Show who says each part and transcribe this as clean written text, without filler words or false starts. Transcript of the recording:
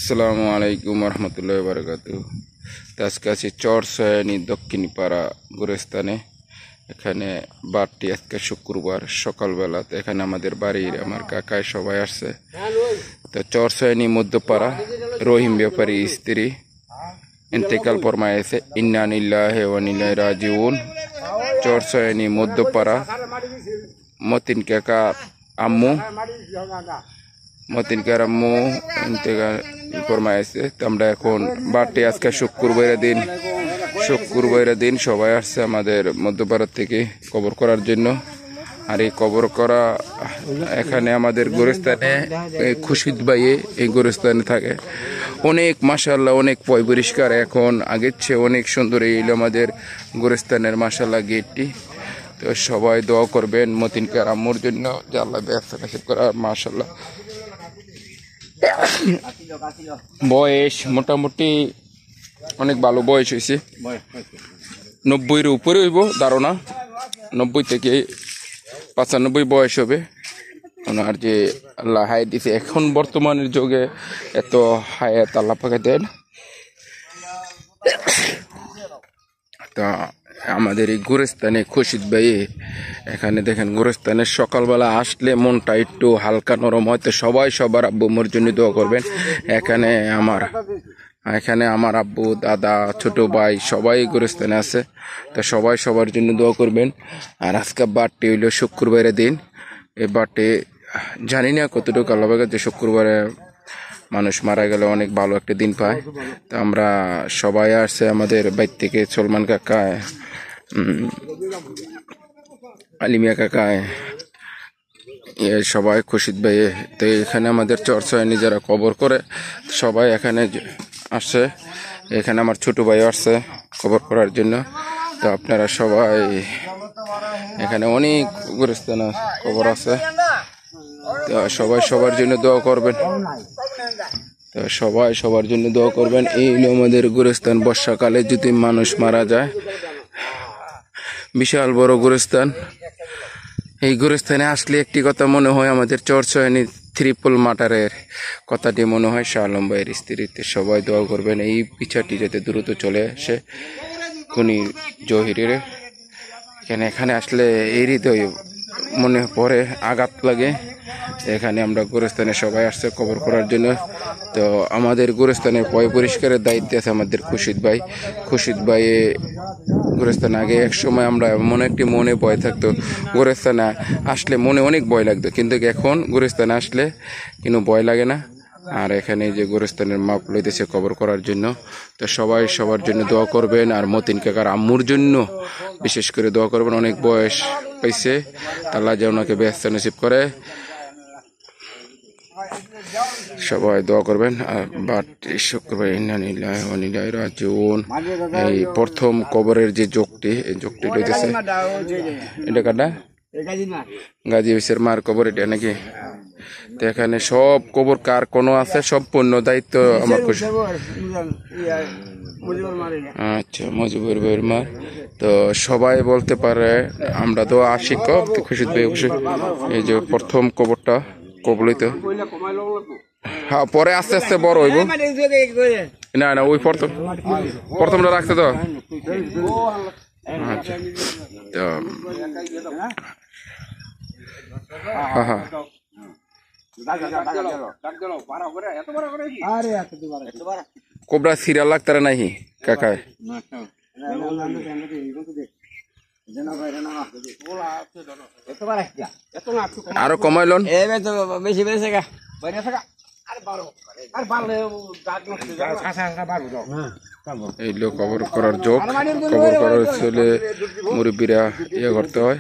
Speaker 1: আসসালামু আলাইকুম রহমতুল্লাহি ওয়া বারাকাতুহু। আজকে আছি চরসয়ানি দক্ষিণপাড়া গোরস্থানে। এখানে বারটি আজকে শুক্রবার সকালবেলা, তো এখানে আমাদের বাড়ির আমার কাকায় সবাই আসছে। তো চরসয়ানি মধ্যপাড়া রহিম ব্যাপারী স্ত্রী ইন্তেকাল ফরমায়েছে, ইন্না লিল্লাহি ওয়া ইন্না ইলাইহি রাজিউন। চরসয়ানি মধ্যপাড়া মতিন কাকা আম্মু মতিনকার আম্মু ইন্তেকাল ফরমায়েছে। তো আমরা এখন বারটি আজকে শুক্রবারের দিন সবাই আসছে আমাদের মধ্যপাড়া থেকে কবর করার জন্য। আর এই কবর করা এখানে আমাদের গোরস্থানে খুশিদ ভাইয়ে এই গোরস্থানে থাকে। অনেক মাশাআল্লাহ, অনেক পয় পরিষ্কার, এখন আগের চেয়ে অনেক সুন্দর এই আমাদের গোরস্থানের মাশাআল্লাহ গেটটি। তো সবাই দোয়া করবেন মতিনকার আম্মুর জন্য যে আল্লাহ ব্যবস্থা নসিব করা। মাশাআল্লাহ বয়স মোটামুটি অনেক ভালো বয়স হয়েছে, 90-এর উপরে হইব ধারণা, 90 থেকে 95 বয়স হবে ওনার। যে আল্লাহ হায়াত দিছে, এখন বর্তমানের যুগে এত হায়াত আল্লাহ পাকে দেন। তা আমাদের এই গোরস্থানে খুশিদ ভাই এখানে দেখেন, গোরস্থানে সকালবেলা আসলে মনটা একটু হালকা নরম হয়। তো সবাই সবার আব্বু মোর জন্য দোয়া করবেন। এখানে আমার আব্বু, দাদা, ছোট ভাই সবাই গোরস্থানে আছে, তো সবাই সবার জন্য দোয়া করবেন। আর আজকে বারটি হইল শুক্রবারের দিন। এই বারটি জানি না কতটুকু আল্লাহ পাকে, যে শুক্রবারে মানুষ মারা গেলে অনেক ভালো একটা দিন পায়। তো আমরা সবাই আসছে আমাদের বাইর থেকে, সলমান কাকায়, আলিমিয়া কাকায়, সবাই খুশিদ ভাই। তো এখানে আমাদের চরসয়ানি যারা কবর করে সবাই এখানে আসছে। এখানে আমার ছোট ভাই আসছে কবর করার জন্য। তো আপনারা সবাই, এখানে অনেক গোরস্থান কবর আছে, তো সবাই সবার জন্য দোয়া করবেন। তো সবাই সবার জন্য দোয়া করবেন। এই হলো আমাদের গোরস্থান। বর্ষাকালে যদি মানুষ মারা যায়, বিশাল বড় গোরস্থান। এই গোরস্থানে আসলে একটি কথা মনে হয়, আমাদের চরসয়ানি ট্রিপল মাটারের কথাটি মনে হয় শাহ আলম ভাইয়ের স্ত্রীতে। সবাই দোয়া করবেন এই পিছাটি যাতে দ্রুত চলে আসে খুনি জহিরের। এখানে আসলে এই হৃদয় মনে পড়ে, আঘাত লাগে। এখানে আমরা গোরস্থানে সবাই আসছে কবর করার জন্য। তো আমাদের গোরস্থানের পয় পরিষ্কারের দায়িত্বে আছে আমাদের খুশিদ ভাই গোরস্থানে। আগে এক সময় আমরা মনে ভয় থাকতো, গোরস্থানে আসলে মনে অনেক ভয় লাগতো, কিন্তু এখন গোরস্থানে আসলে কিন্তু ভয় লাগে না। আর এখানে যে গোরস্থানের মাপ লইতেছে কবর করার জন্য। তো সবাই সবার জন্য দোয়া করবেন। আর মতিন কাকার আম্মুর জন্য বিশেষ করে দোয়া করবেন। অনেক বয়স পাইছে, আল্লাহ যে ওনাকে ব্যবস্থা নসিব করে, সবাই দোয়া করবেন। আর বারটি শুক্রবার ইন্না লিল্লাহি ওয়া ইন্না ইলাইহি রাজিউন। এই প্রথম কবরের যে যোগটি, এই যোগটি লইতেছে, এটা কাটা গাজী বিশের মার কবর এটা নাকি। তো এখানে সব কবর কার কোনো আছে, সম্পূর্ণ দায়িত্ব আমার খুশি। আচ্ছা, মজিবুর ভাইয়ের মার। তো সবাই বলতে পারে আমরা তো আশিক, খুশিদ ভাই অবশ্যই এই যে প্রথম কবরটা কবলিত। হ্যাঁ, পরে আস্তে আস্তে বড় হইব। না ওই প্রথমটা রাখতে তো। আচ্ছা, তো হ্যাঁ কোবরা সিরিয়াল লাগতারে নাহি কাকায়। আরো কমাইলন বেশি বেশি এই লোক কবর করার যোগ, কবর করার চলে মুরব্বীরা ইয়ে করতে হয়।